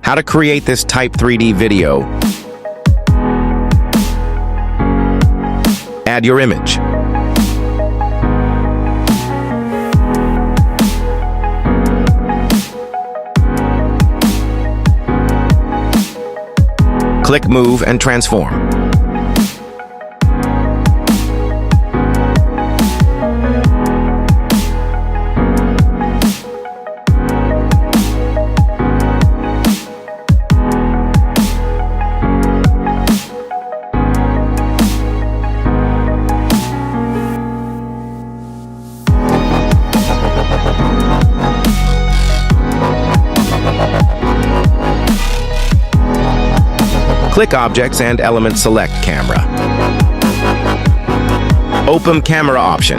How to create this type 3D video. Add your image. Click Move and Transform. Click Objects and Element Select Camera. Open Camera option.